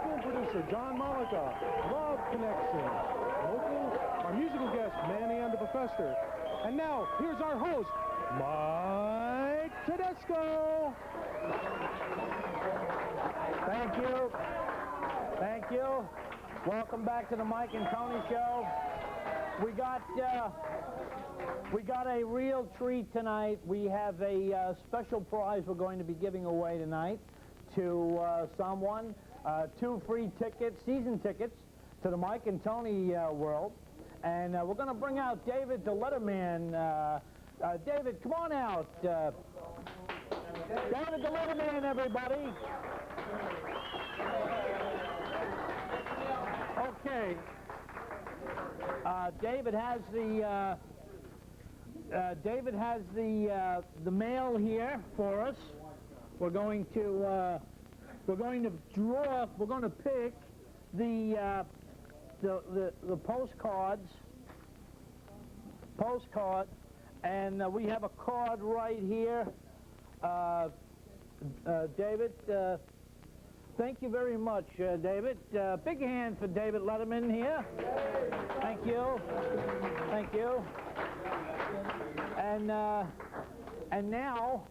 local producer John Malika, Love Connection, our musical guest Manny and the Professor. And now, here's our host, Mike Tedesco. Thank you. Thank you. Welcome back to the Mike and Tony Show. We got a real treat tonight. We have a special prize we're going to be giving away tonight to someone. 2 free tickets, season tickets, to the Mike and Tony world. And we're going to bring out David the Letterman. David, come on out. David the Letterman, everybody. Okay. David has the mail here for us. We're going to pick the postcard, and we have a card right here. David, thank you very much, David. Big hand for David Letterman here. Thank you. Thank you. And now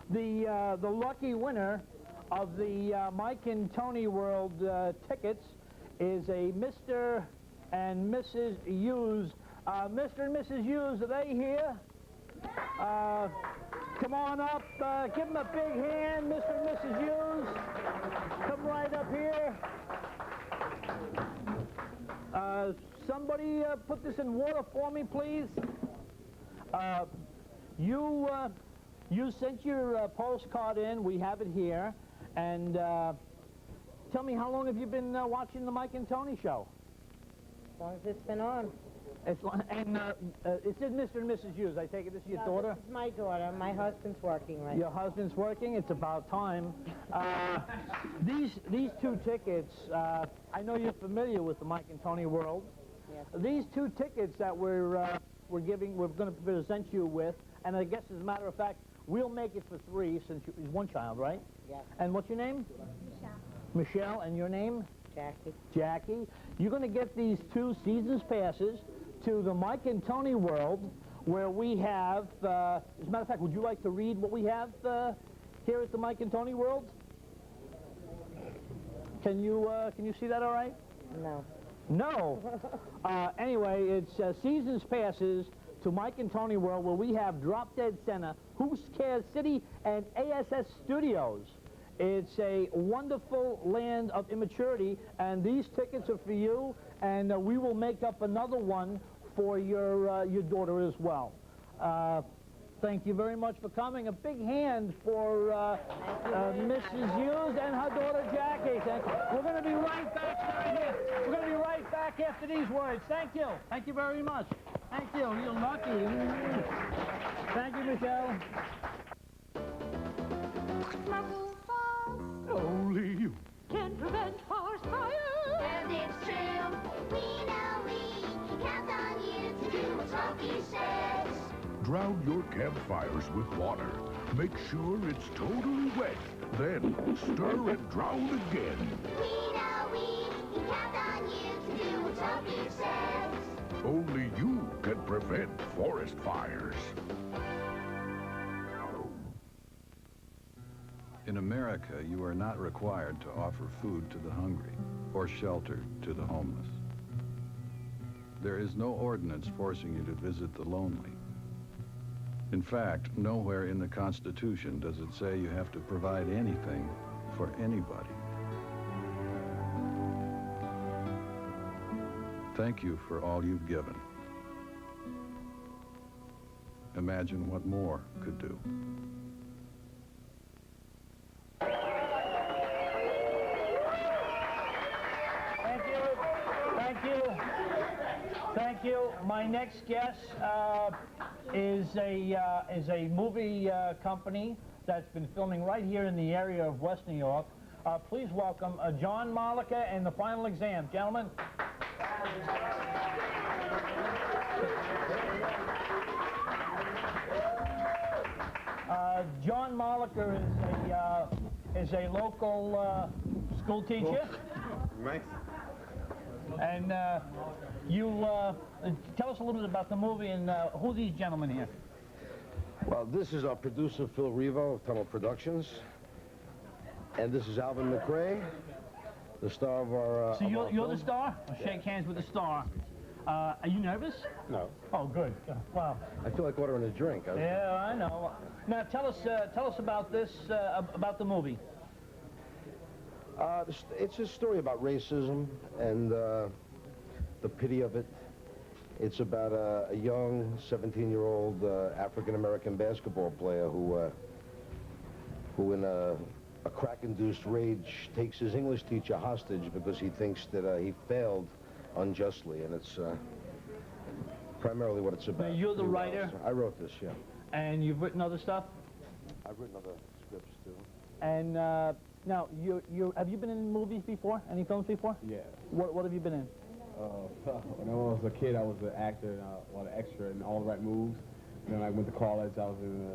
the lucky winner of the Mike and Tony World tickets is a Mr. and Mrs. Hughes. Mr. and Mrs. Hughes, are they here? Come on up. Give them a big hand, Mr. and Mrs. Hughes. Come right up here. Somebody put this in water for me, please. You sent your postcard in. We have it here. And tell me, how long have you been watching the Mike and Tony show? As long as it's been on. It says Mr. and Mrs. Hughes. I take it this is your daughter? This is my daughter. My husband's working right Your husband's working? It's about time. These 2 tickets, I know you're familiar with the Mike and Tony world. Yes. These 2 tickets that we're going to present you with, and I guess as a matter of fact, we'll make it for 3 since you're 1 child, right? Yes. And what's your name? Michelle. Michelle, and your name? Jackie. Jackie. You're going to get these 2 seasons passes to the Mike and Tony world, where we have, as a matter of fact, would you like to read what we have here at the Mike and Tony world? Can you see that all right? No. No. Anyway, it's seasons passes to Mike and Tony World, where we have Drop Dead Center, Who's Cares City, and ASS Studios. It's a wonderful land of immaturity, and these tickets are for you, and we will make up another one for your daughter as well. Thank you very much for coming. A big hand for Mrs. Hughes and her daughter Jackie. Thank you. We're going to be right back right here. We're going to be right back after these words. Thank you. Thank you very much. Thank you. You're lucky. Thank you, Michelle. Only you can prevent forest fires. And it's true. We know we can count on you to do what Smokey says. drown your campfires with water. Make sure it's totally wet. Then stir and drown again. We know we can count on you to do what Smokey says. Only you can prevent forest fires. In America, you are not required to offer food to the hungry or shelter to the homeless. There is no ordinance forcing you to visit the lonely. In fact, nowhere in the Constitution does it say you have to provide anything for anybody. Thank you for all you've given. Imagine what more could do. Thank you. My next guest is a movie company that's been filming right here in the area of West New York. Please welcome John Malika and The Final Exam. Gentlemen. John Malika is a local school teacher. Thanks. And you tell us a little bit about the movie and who are these gentlemen here? Well, this is our producer, Phil Revo of Tunnel Productions. And this is Alvin McRae, the star of our... So you're the star? I'll shake hands with the star. Are you nervous? No. Oh, good. Wow. I feel like ordering a drink. Yeah, I know. Now, tell us about this, about the movie. It's a story about racism and the pity of it. It's about a young 17-year-old African-American basketball player who in a crack-induced rage, takes his English teacher hostage because he thinks that he failed unjustly, and it's primarily what it's about. Now, you're the writer? I wrote this, yeah. And you've written other stuff? I've written other scripts, too. And now, have you been in movies before? Any films before? Yeah. What have you been in? When I was a kid, I was an actor, an extra in All the Right Moves. And then I went to college. I was in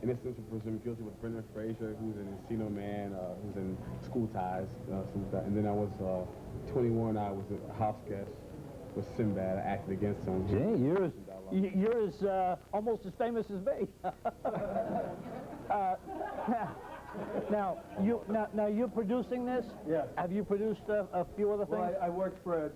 Innocence of Presumed Guilty with Brendan Fraser, who's in Encino Man, who's in School Ties, and then I was 21. I was a house guest with Sinbad. I acted against him. Gee, you're as almost as famous as me. Now you're producing this? Yes. Have you produced a few other things? Well, I worked for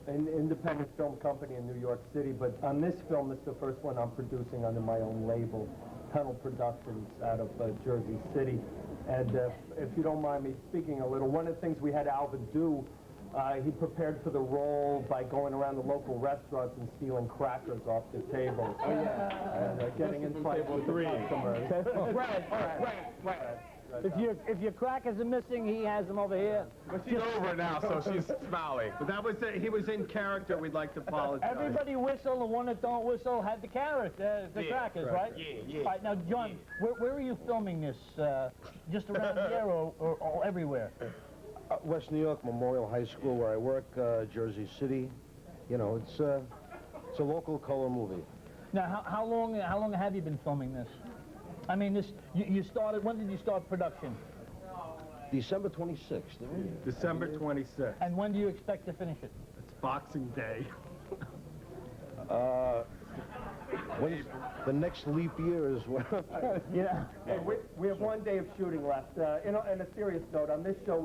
an independent film company in New York City, but on this film, this is the first one I'm producing under my own label, Tunnel Productions, out of Jersey City. And if you don't mind me speaking a little, one of the things we had Alvin do, he prepared for the role by going around the local restaurants and stealing crackers off the tables. Oh, yeah. And getting in fights with the customers. Right. If your crackers are missing, he has them over here. But she's over now, so she's smiling. But that was he was in character. We'd like to apologize. Everybody whistle. The one that don't whistle had the carrot, the crackers, right? Yeah. All right, now, John, where are you filming this? Just around here or everywhere? West New York, Memorial High School, where I work, Jersey City. You know, it's a local color movie. Now, how long have you been filming this? I mean, you started. When did you start production? December 26th. December 26th. And when do you expect to finish it? It's Boxing Day. The next leap year is when... Yeah. Hey, we have 1 day of shooting left. And a serious note, on this show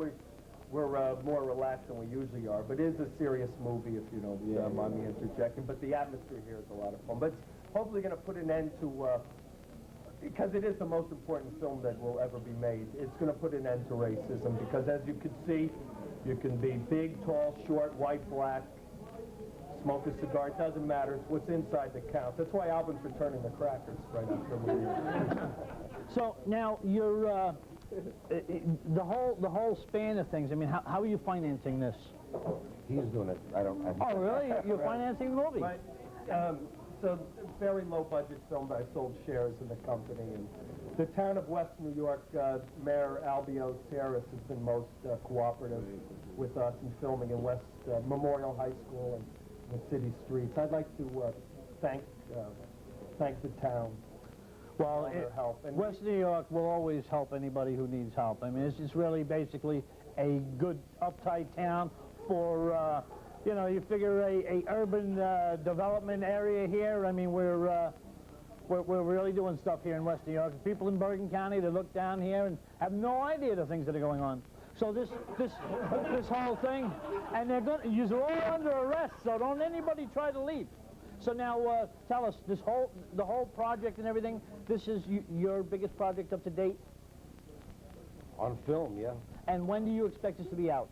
we're more relaxed than we usually are, but it is a serious movie, if you don't mind me interjecting. But the atmosphere here is a lot of fun. But it's hopefully going to put an end to... because it is the most important film that will ever be made. It's going to put an end to racism because, as you can see, you can be big, tall, short, white, black, smoke a cigar. It doesn't matter. It's what's inside that counts. That's why Alvin's returning the crackers right after the movie. So now you're the whole span of things. I mean, how are you financing this? He's doing it. Oh, really? You're financing the movie? Right. So, very low-budget film, but I sold shares in the company. And the town of West New York, Mayor Albio Terrace has been most cooperative with us in filming in West Memorial High School and the city streets. I'd like to thank the town for their help. And West New York will always help anybody who needs help. I mean, it's really basically a good, uptight town for... you know, you figure a urban development area here. I mean, we're really doing stuff here in West New York. People in Bergen County, they look down here and have no idea the things that are going on. So this whole thing, and you're all under arrest. So don't anybody try to leave. So now tell us the whole project and everything. This is your biggest project up to date. On film, yeah. And when do you expect this to be out?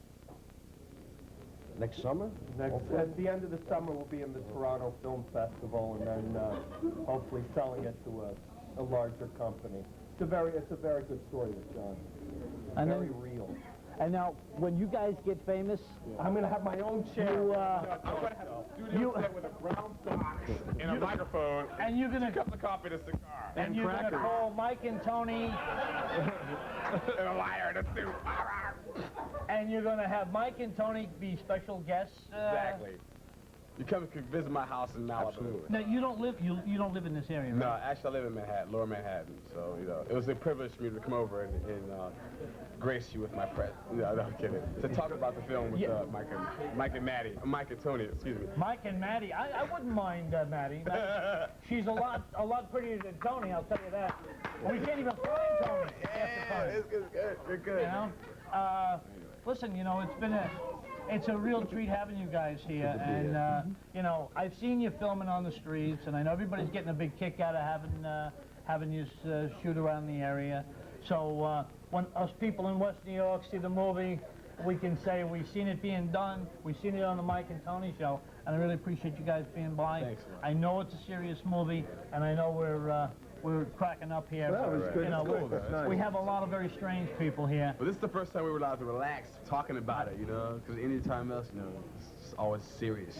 Next summer? At the end of the summer, we'll be in the Toronto Film Festival, and then hopefully selling it to a larger company. It's a very good story with John. And very real. And now, when you guys get famous, I'm going to have my own chair. I'm going to have a studio set with a brown box and a microphone, and you're going to cup of coffee and a cigar. And you're going to call Mike and Tony and a liar in a suit. And you're going to have Mike and Tony be special guests. Exactly. You come to visit my house in Malibu. Absolutely. Now, you don't live in this area, right? No, actually I live in Manhattan, Lower Manhattan. So, you know, it was a privilege for me to come over and grace you with my presence. No, I'm kidding. To talk about the film with Mike and Maddie. Mike and Tony, excuse me. Mike and Maddie. I wouldn't mind Maddie. She's a lot prettier than Tony, I'll tell you that. We can't even find Tony. Yeah, it's good. You're good. You know? Listen, you know, it's a real treat having you guys here, and you know, I've seen you filming on the streets, and I know everybody's getting a big kick out of having you shoot around the area. So when us people in West New York see the movie, we can say we've seen it being done, we've seen it on the Mike and Tony show, and I really appreciate you guys being by. Thanks, man. I know it's a serious movie, and I know we're cracking up here. Well, it was good. You know, It's good. It's nice. we have a lot of very strange people here. But this is the first time we were allowed to relax talking about it, you know, because any time else, you know, it's always serious.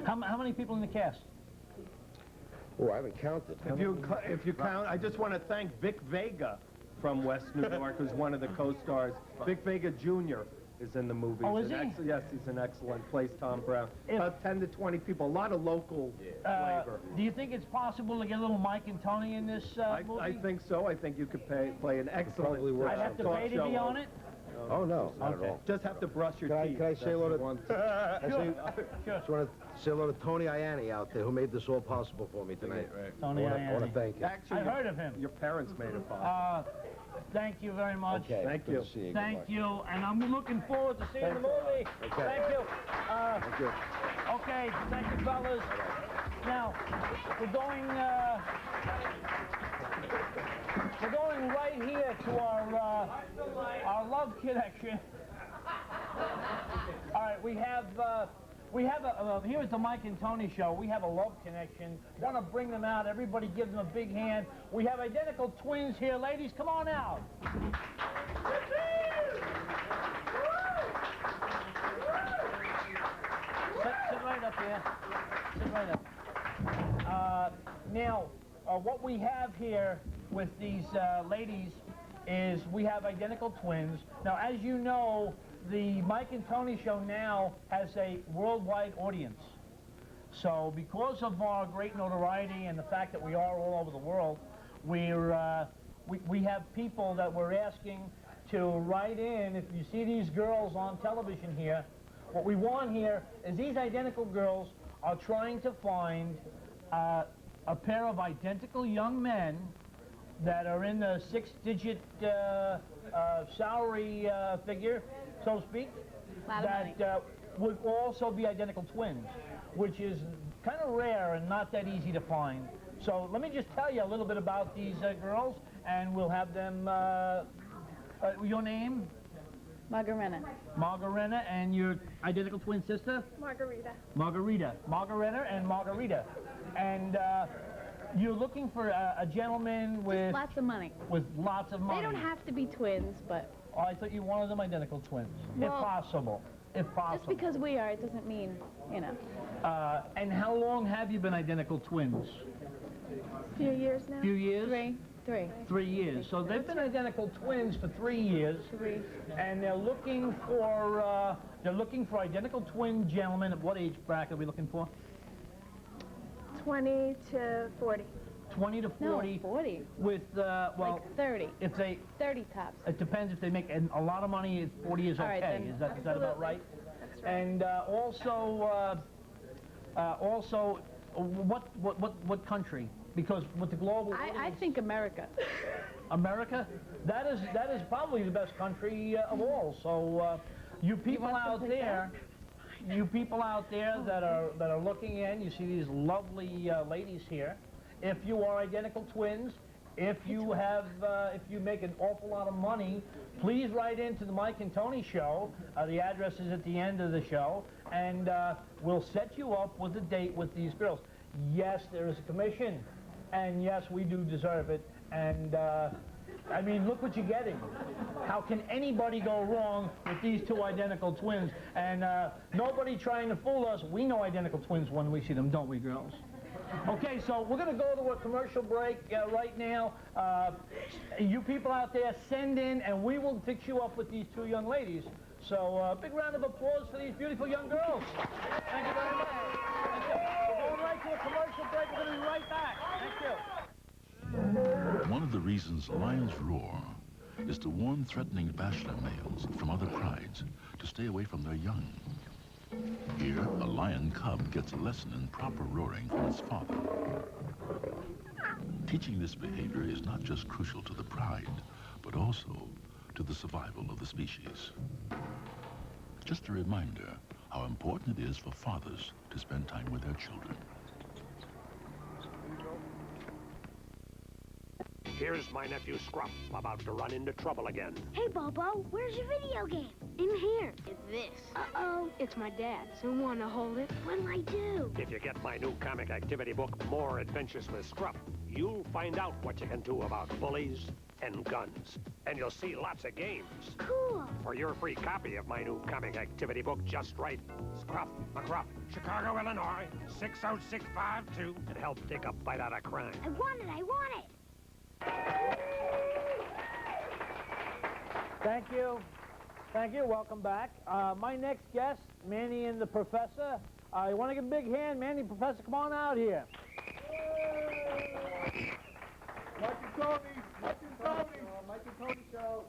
How many people in the cast? Oh, I haven't counted. If you count, I just want to thank Vic Vega from West New York, who's one of the co-stars. Vic Vega Jr. is in the movie. Oh, is he? Yes, he's an excellent. Plays Tom Brown. About 10 to 20 people. A lot of local flavor. Do you think it's possible to get a little Mike and Tony in this movie? I think so. I think you could play an excellent probably work I'd have to talk pay to show be on host. it? Oh, no, not at all. Just have to brush your teeth. Can I say hello to... Sure. Just want to say hello to Tony Ianni out there, who made this all possible for me tonight. Tony I want to Ianni. thank you. Actually, I heard of him. Your parents made it possible. Thank you very much. Okay, Thank good you. to see you. Thank you, and I'm looking forward to seeing the movie. Okay. Thank you. Thank you. Okay, thank you, fellas. Now, we're going right here to our love connection. All right, we have here at the Mike and Tony show, we have a love connection. Want to bring them out. Everybody give them a big hand. We have identical twins here. Ladies, come on out. Sit right up here. Sit right up. Now, what we have here with these ladies is we have identical twins. Now, as you know, the Mike and Tony show now has a worldwide audience. So because of our great notoriety and the fact that we are all over the world, we have people that we're asking to write in. If you see these girls on television here, what we want here is these identical girls are trying to find a pair of identical young men that are in the six-digit salary figure, so to speak, that would also be identical twins, which is kind of rare and not that easy to find. So let me just tell you a little bit about these girls, and we'll have them, your name? Margarita. Margarita, and your identical twin sister? Margarita. Margarita and Margarita. And you're looking for a gentleman with... Just lots of money. With lots of money. They don't have to be twins, but... Oh, I thought you wanted them identical twins. Well, if possible. If possible. Just because we are, it doesn't mean, you know. And how long have you been identical twins? A few years now. Few years? 3. 3 years. So they've been identical twins for 3 years. 3. And they're looking for identical twin gentlemen. At what age bracket are we looking for? 20 to 40. 20 to 40. No, 40. With, well... Like 30. If they... 30 tops. It depends if they make a lot of money, 40 is All right, okay. then. Is that about right? That's right. And also, what country? Because with the global I think America. America, that is probably the best country of all. So you people out there, that are looking in, you see these lovely ladies here. If you are identical twins, if you make an awful lot of money, please write into the Mike and Tony show. The address is at the end of the show, and we'll set you up with a date with these girls. Yes, there is a commission, and yes, we do deserve it. And I mean, look what you're getting. How can anybody go wrong with these two identical twins? And nobody trying to fool us. We know identical twins when we see them, don't we, girls? Okay, so we're going to go to a commercial break right now. You people out there, send in, and we will fix you up with these two young ladies. So big round of applause for these beautiful young girls. Thank you very much. a commercial break. We're going to be right back. Thank you. One of the reasons lions roar is to warn threatening bachelor males from other prides to stay away from their young. Here, a lion cub gets a lesson in proper roaring from its father. Teaching this behavior is not just crucial to the pride, but also to the survival of the species. Just a reminder how important it is for fathers to spend time with their children. Here's my nephew Scruff, about to run into trouble again. Hey, Bobo, where's your video game? In here. It's this. Uh-oh. It's my dad's. So want to hold it? What'll I do? If you get my new comic activity book, More Adventures with Scruff, you'll find out what you can do about bullies and guns. And you'll see lots of games. Cool. For your free copy of my new comic activity book, just write Scruff McGruff, Chicago, Illinois, 60652, and help dig a bite out of crime. I want it. I want it. Thank you. Thank you. Welcome back. My next guest, Manny and the Professor. You want to give a big hand? Manny, Professor, come on out here. Mike and Tony. Mike and Tony show.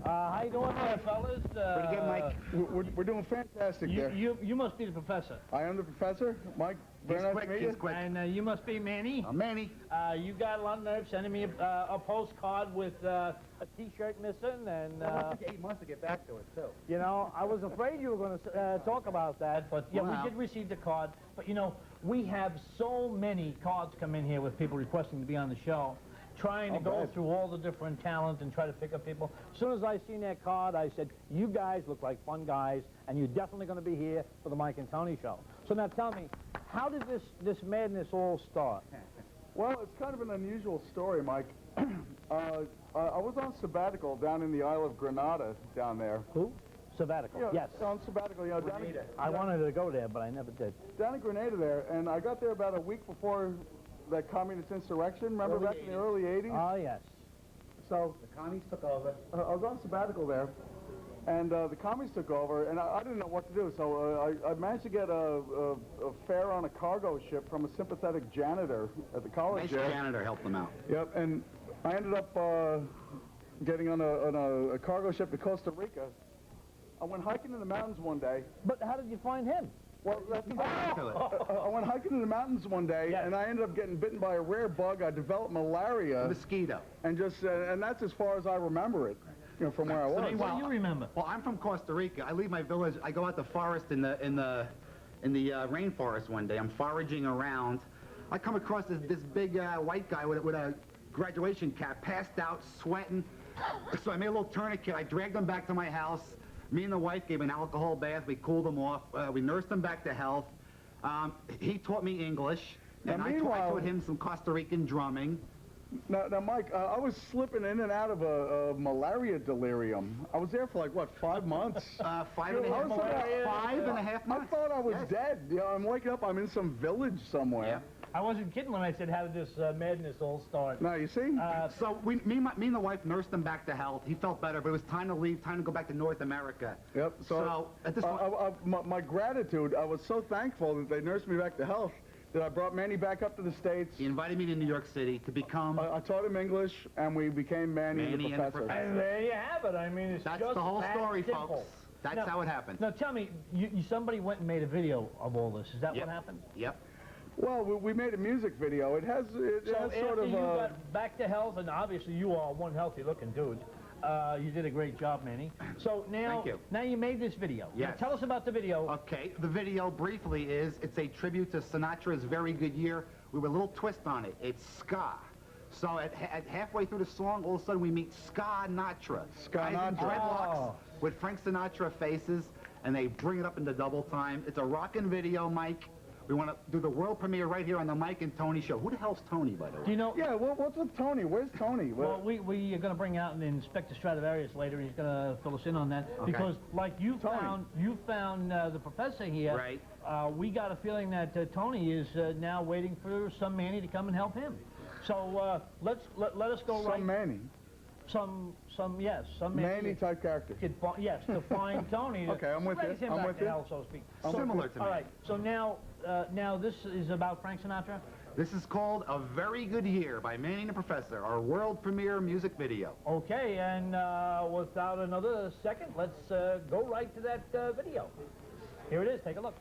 How you doing there, fellas? Pretty good, Mike. We're doing fantastic there. You must be the Professor. I am the Professor. Mike, very nice to meet you. And you must be Manny. I'm Manny. You got a lot of nerve sending me a postcard with a T-shirt missing, and It took 8 months to get back to it, too. you know, I was afraid you were going to talk about that, but yeah, Wow. we did receive the card. But you know, we have so many cards come in here with people requesting to be on the show, trying to go through all the different talent and try to pick up people. As soon as I seen that card, I said, you guys look like fun guys, and you're definitely going to be here for the Mike and Tony show. So now tell me, how did this madness all start? Well, it's kind of an unusual story, Mike. I was on sabbatical down in the Isle of Grenada down there. Who? Sabbatical, Yeah, yes. on sabbatical, you know, down in, I wanted to go there, but I never did. down in Grenada there, and I got there about a week before that communist insurrection. Remember back in the early 80s? Oh, yes. So The commies took over. I was on sabbatical there, and the commies took over, and I didn't know what to do. So I managed to get a fare on a cargo ship from a sympathetic janitor at the college there. janitor helped them out. Yep, and I ended up getting on a cargo ship to Costa Rica. I went hiking in the mountains one day. But how did you find him? Well, I went hiking in the mountains one day, and I ended up getting bitten by a rare bug. I developed malaria. Mosquito. And just and that's as far as I remember it, you know, from where I was. What do you remember? Well, I'm from Costa Rica. I leave my village. I go out the forest in the rainforest one day. I'm foraging around. I come across this big white guy with a graduation cap, passed out, sweating. So I made a little tourniquet. I dragged him back to my house. Me and the wife gave an alcohol bath. We cooled him off. We nursed him back to health. He taught me English, and I taught him some Costa Rican drumming. Now, Mike, I was slipping in and out of a malaria delirium. I was there for like, what, 5 months? 5.5 months. 5.5 months. I thought I was dead. You know, I'm waking up, I'm in some village somewhere. Yeah. I wasn't kidding when I said, how did this madness all start? Now, you see? So me and the wife nursed him back to health. He felt better, but it was time to leave, time to go back to North America. Yep. So at this point, my gratitude, I was so thankful that they nursed me back to health that I brought Manny back up to the States. He invited me to New York City to become... I taught him English, and we became Manny and the Professor. And there you have it. I mean, it's That's just the whole that story, simple. folks. That's how it happened. Now, tell me, somebody went and made a video of all this. Is that what happened? Yep. Well, we made a music video. It has sort of you got back to health, and obviously you are one healthy-looking dude. You did a great job, Manny. So now, now you made this video. Yes. Now tell us about the video. Okay, the video briefly it's a tribute to Sinatra's Very Good Year. We were a little twist on it. It's ska. So at halfway through the song, all of a sudden we meet Ska-Natra. Guys in dreadlocks with Frank Sinatra faces, and they bring it up into double time. It's a rockin' video, Mike. We want to do the world premiere right here on the Mike and Tony show. Who the hell's Tony, by the way? Do you know? Yeah, what's with Tony? Where's Tony? Well, we are going to bring out Inspector Stradivarius later. He's going to fill us in on that. Okay. Because, like you found the professor here. Right. We got a feeling that Tony is now waiting for some Manny to come and help him. So let us go right. Some Manny. Yes, some Manny type character. Yes, to find Tony. Okay, I'm with you. Raise him I'm back with to you. hell, so to speak. Similar to me. All right, so now this is about Frank Sinatra? This is called A Very Good Year by Manny and the Professor, our world premiere music video. Okay, and without another second, let's go right to that video. Here it is, take a look.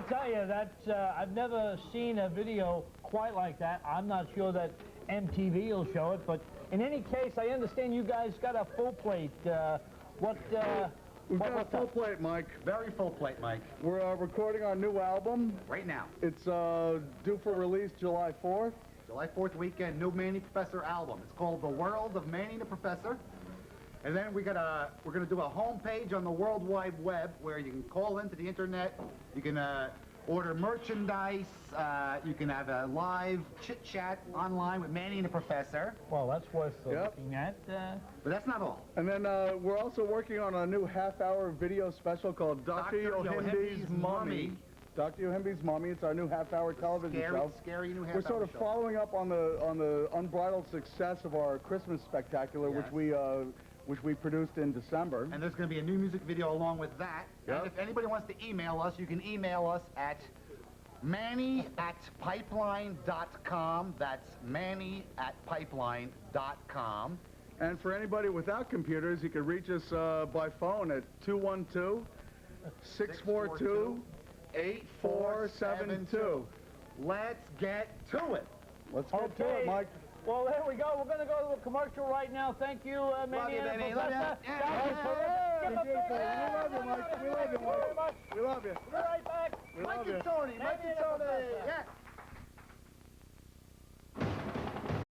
gotta tell you, that's, I've never seen a video quite like that. I'm not sure that MTV will show it, but in any case, I understand you guys got a full plate. We've got a full plate, Mike. Very full plate, Mike. We're recording our new album. Right now. It's due for release July 4th. July 4th weekend, new Manny Professor album. It's called The World of Manny the Professor. And then we're gonna do a homepage on the World Wide Web where you can call into the internet, you can order merchandise, you can have a live chit-chat online with Manny and the Professor. Well, that's worth looking at. But that's not all. And then we're also working on a new half-hour video special called Dr. Yohimbi's Mommy. Dr. Yohimbi's Mommy. It's our new half-hour television show. Scary new half-hour We're sort of show. following up on the unbridled success of our Christmas spectacular, Yes. which we produced in December. And there's going to be a new music video along with that. Yep. And if anybody wants to email us, you can email us at Manny@pipeline.com. That's Manny@pipeline.com. And for anybody without computers, you can reach us by phone at 212-642-8472. Let's get to it. Let's get to it, Mike. Well, there we go. We're going to go to a commercial right now. Thank you, Manny and the Manny. Professor. Love you. That was terrific. Give a big hand. We love you, Mike. We love you, Mike. We love you. We'll be right back. We love you. Tony. Manny and the Professor.